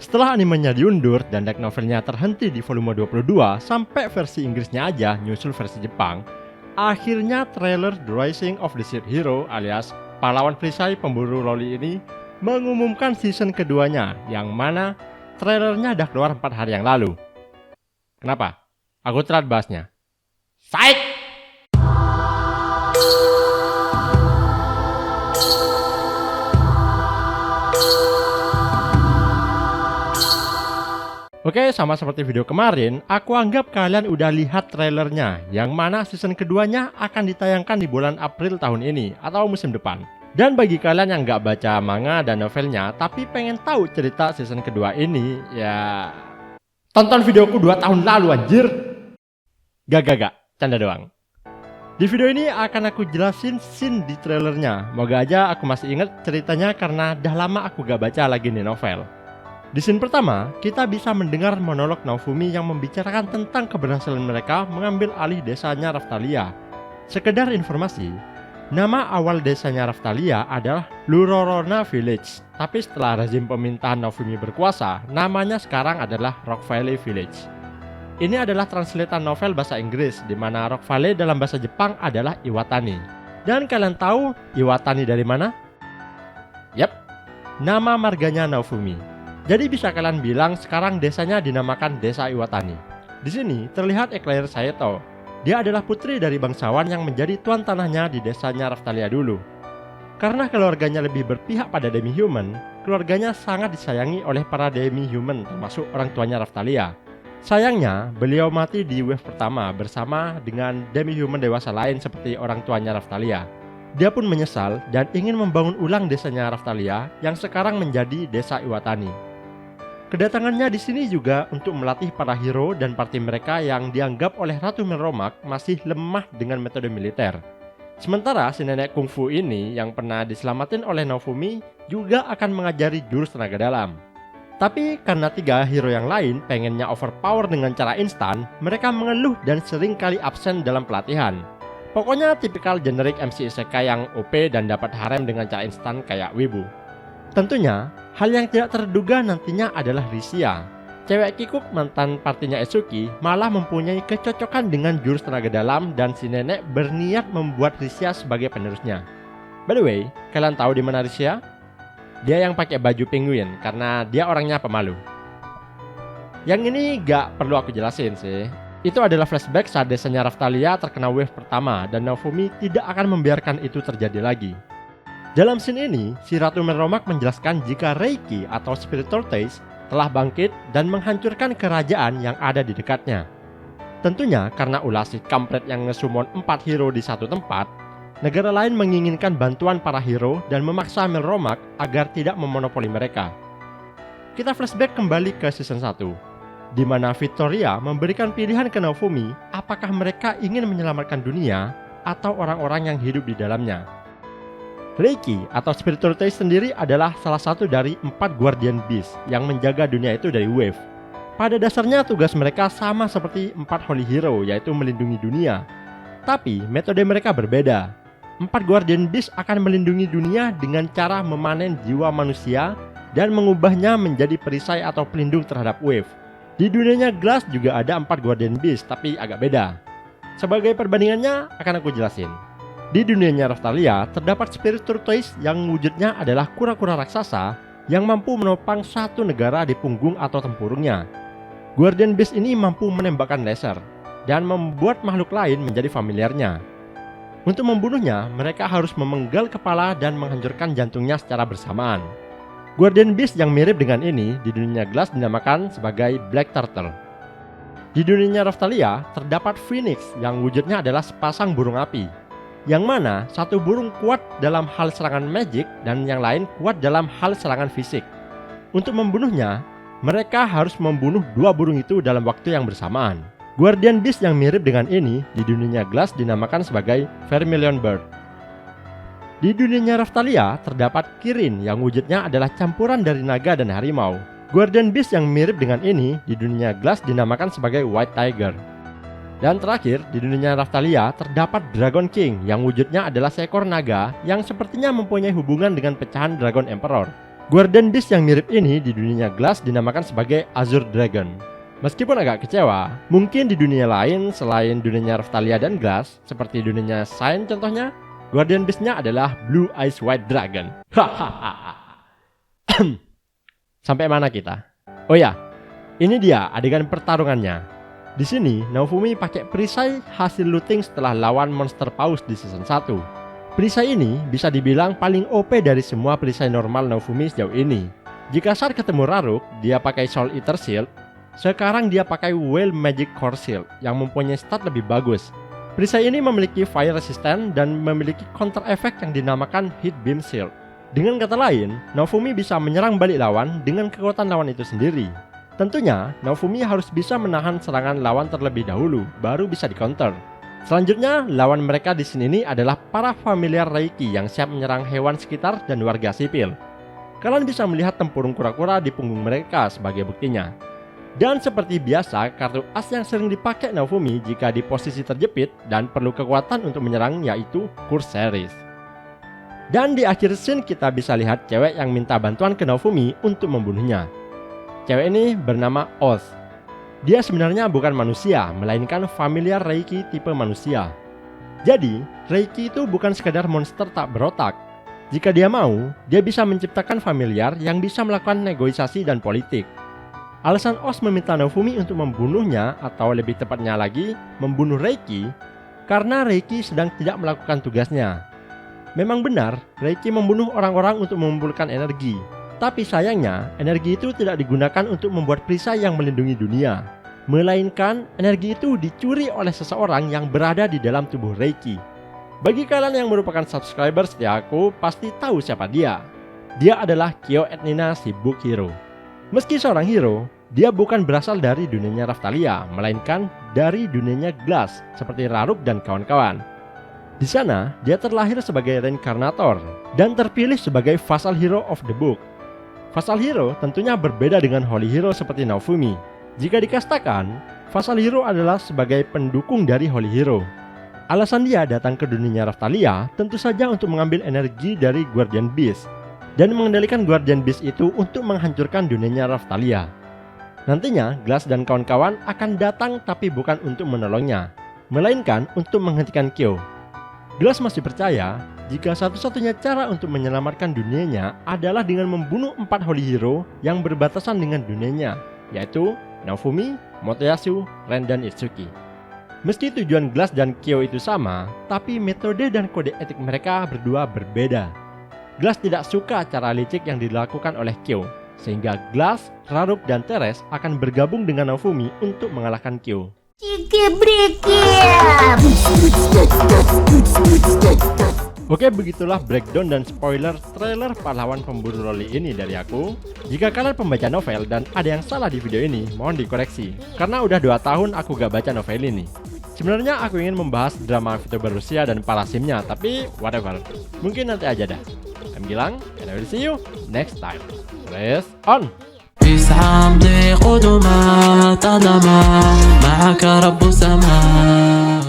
Setelah animenya diundur dan light novelnya terhenti di volume 22 sampai versi Inggrisnya aja nyusul versi Jepang, akhirnya trailer The Rising of the Shield Hero alias pahlawan perisai pemburu loli ini mengumumkan season keduanya, yang mana trailernya udah keluar 4 hari yang lalu. Kenapa? Aku telat bahasnya. Psych! Oke, sama seperti video kemarin, aku anggap kalian udah lihat trailernya, yang mana season keduanya akan ditayangkan di bulan April tahun ini atau musim depan. Dan bagi kalian yang nggak baca manga dan novelnya, tapi pengen tahu cerita season kedua ini, ya tonton videoku 2 tahun lalu anjir. Gak, canda doang. Di video ini akan aku jelasin scene di trailernya. Moga aja aku masih inget ceritanya karena dah lama aku gak baca lagi nih novel. Di scene pertama, kita bisa mendengar monolog Naofumi yang membicarakan tentang keberhasilan mereka mengambil alih desanya Raphtalia. Sekedar informasi, nama awal desanya Raphtalia adalah Lurorona Village, tapi setelah rezim pemerintahan Naofumi berkuasa, namanya sekarang adalah Rock Valley Village. Ini adalah translatean novel bahasa Inggris, di mana Rock Valley dalam bahasa Jepang adalah Iwatani. Dan kalian tahu Iwatani dari mana? Yap, nama marganya Naofumi. Jadi bisa kalian bilang sekarang desanya dinamakan Desa Iwatani. Di sini terlihat Eclair Saito. Dia adalah putri dari bangsawan yang menjadi tuan tanahnya di desanya Raphtalia dulu. Karena keluarganya lebih berpihak pada demi-human, keluarganya sangat disayangi oleh para demi-human termasuk orang tuanya Raphtalia. Sayangnya, beliau mati di wave pertama bersama dengan demi-human dewasa lain seperti orang tuanya Raphtalia. Dia pun menyesal dan ingin membangun ulang desanya Raphtalia yang sekarang menjadi Desa Iwatani. Kedatangannya di sini juga untuk melatih para hero dan parti mereka yang dianggap oleh Ratu Melromak masih lemah dengan metode militer. Sementara si nenek kungfu ini yang pernah diselamatin oleh Naofumi juga akan mengajari jurus tenaga dalam. Tapi karena 3 hero yang lain pengennya overpower dengan cara instan, mereka mengeluh dan sering kali absen dalam pelatihan. Pokoknya tipikal generik MC isekai yang OP dan dapat harem dengan cara instan kayak wibu. Tentunya, hal yang tidak terduga nantinya adalah Risia. Cewek kikuk mantan partinya Esuki malah mempunyai kecocokan dengan jurus tenaga dalam dan si nenek berniat membuat Risia sebagai penerusnya. By the way, kalian tahu di mana Risia? Dia yang pakai baju penguin karena dia orangnya pemalu. Yang ini gak perlu aku jelasin sih. Itu adalah flashback saat desanya Raphtalia terkena wave pertama dan Naofumi tidak akan membiarkan itu terjadi lagi. Dalam scene ini, si Ratu Melromak menjelaskan jika Reiki atau Spiritual Taste telah bangkit dan menghancurkan kerajaan yang ada di dekatnya. Tentunya karena ulah si kampret yang ngesumon 4 hero di satu tempat, negara lain menginginkan bantuan para hero dan memaksa Melromak agar tidak memonopoli mereka. Kita flashback kembali ke season 1, di mana Victoria memberikan pilihan ke Naofumi apakah mereka ingin menyelamatkan dunia atau orang-orang yang hidup di dalamnya. Reiki atau Spiritual Taste sendiri adalah salah satu dari 4 Guardian Beast yang menjaga dunia itu dari wave. Pada dasarnya tugas mereka sama seperti 4 Holy Hero, yaitu melindungi dunia. Tapi metode mereka berbeda. 4 Guardian Beast akan melindungi dunia dengan cara memanen jiwa manusia dan mengubahnya menjadi perisai atau pelindung terhadap wave. Di dunianya Glass juga ada 4 Guardian Beast, tapi agak beda. Sebagai perbandingannya akan aku jelasin. Di dunianya Raphtalia terdapat Spiritual Taste yang wujudnya adalah kura-kura raksasa yang mampu menopang satu negara di punggung atau tempurungnya. Guardian Beast ini mampu menembakkan laser dan membuat makhluk lain menjadi familiarnya. Untuk membunuhnya, mereka harus memenggal kepala dan menghancurkan jantungnya secara bersamaan. Guardian Beast yang mirip dengan ini di dunia Glass dinamakan sebagai Black Turtle. Di dunianya Raphtalia terdapat Phoenix yang wujudnya adalah sepasang burung api, yang mana satu burung kuat dalam hal serangan magic dan yang lain kuat dalam hal serangan fisik. Untuk membunuhnya, mereka harus membunuh 2 burung itu dalam waktu yang bersamaan. Guardian Beast yang mirip dengan ini di dunia Glass dinamakan sebagai Vermilion Bird. Di dunianya Raphtalia terdapat Kirin yang wujudnya adalah campuran dari naga dan harimau. Guardian Beast yang mirip dengan ini di dunia Glass dinamakan sebagai White Tiger. Dan terakhir, di dunia Raphtalia terdapat Dragon King yang wujudnya adalah seekor naga yang sepertinya mempunyai hubungan dengan pecahan Dragon Emperor. Guardian Beast yang mirip ini di dunia Glass dinamakan sebagai Azure Dragon. Meskipun agak kecewa, mungkin di dunia lain selain dunianya Raphtalia dan Glass, seperti dunianya Shine contohnya, Guardian Beast-nya adalah Blue Eyes White Dragon. Sampai mana kita? Oh ya, ini dia adegan pertarungannya. Di sini, Naofumi pakai perisai hasil looting setelah lawan monster paus di season 1. Perisai ini bisa dibilang paling OP dari semua perisai normal Naofumi sejauh ini. Jika saat ketemu Raruk, dia pakai Soul Eater Shield, sekarang dia pakai Whale Magic Core Shield yang mempunyai stat lebih bagus. Perisai ini memiliki fire resistant dan memiliki counter effect yang dinamakan Heat Beam Shield. Dengan kata lain, Naofumi bisa menyerang balik lawan dengan kekuatan lawan itu sendiri. Tentunya, Naofumi harus bisa menahan serangan lawan terlebih dahulu, baru bisa di-counter. Selanjutnya, lawan mereka di sini adalah para familiar Reiki yang siap menyerang hewan sekitar dan warga sipil. Kalian bisa melihat tempurung kura-kura di punggung mereka sebagai buktinya. Dan seperti biasa, kartu as yang sering dipakai Naofumi jika di posisi terjepit dan perlu kekuatan untuk menyerang yaitu Curseris. Dan di akhir scene kita bisa lihat cewek yang minta bantuan ke Naofumi untuk membunuhnya. Cewek ini bernama Oz. Dia sebenarnya bukan manusia, melainkan familiar Reiki tipe manusia. Jadi, Reiki itu bukan sekadar monster tak berotak. Jika dia mau, dia bisa menciptakan familiar yang bisa melakukan negosiasi dan politik. Alasan Oz meminta Naofumi untuk membunuhnya, atau lebih tepatnya lagi, membunuh Reiki, karena Reiki sedang tidak melakukan tugasnya. Memang benar, Reiki membunuh orang-orang untuk mengumpulkan energi. Tapi sayangnya, energi itu tidak digunakan untuk membuat perisai yang melindungi dunia. Melainkan, energi itu dicuri oleh seseorang yang berada di dalam tubuh Reiki. Bagi kalian yang merupakan subscriber setia aku, pasti tahu siapa dia. Dia adalah Kyo Etnina si Book Hero. Meski seorang hero, dia bukan berasal dari dunianya Raphtalia, melainkan dari dunianya Glass, seperti Raruk dan kawan-kawan. Di sana, dia terlahir sebagai reinkarnator, dan terpilih sebagai Vassal Hero of the Book. Vassal Hero tentunya berbeda dengan Holy Hero seperti Naofumi. Jika dikastakan, Vassal Hero adalah sebagai pendukung dari Holy Hero. Alasan dia datang ke dunia Raphtalia tentu saja untuk mengambil energi dari Guardian Beast dan mengendalikan Guardian Beast itu untuk menghancurkan dunia Raphtalia. Nantinya, Glass dan kawan-kawan akan datang tapi bukan untuk menolongnya, melainkan untuk menghentikan Kyo. Glass masih percaya jika satu-satunya cara untuk menyelamatkan dunianya adalah dengan membunuh 4 Holy Hero yang berbatasan dengan dunianya, yaitu Naofumi, Motoyasu, Ren, dan Itsuki. Meski tujuan Glass dan Kyo itu sama, tapi metode dan kode etik mereka berdua berbeda. Glass tidak suka cara licik yang dilakukan oleh Kyo, sehingga Glass, Raruk, dan Teres akan bergabung dengan Naofumi untuk mengalahkan Kyo. Oke, begitulah breakdown dan spoiler trailer pahlawan pemburu loli ini dari aku. Jika kalian pembaca novel dan ada yang salah di video ini, mohon dikoreksi. Karena udah 2 tahun aku gak baca novel ini. Sebenarnya aku ingin membahas drama VTuber Rusia dan Parasimnya, tapi whatever. Mungkin nanti aja dah. I'm Gilang, and I will see you next time. Press on! قدما معك رب سما.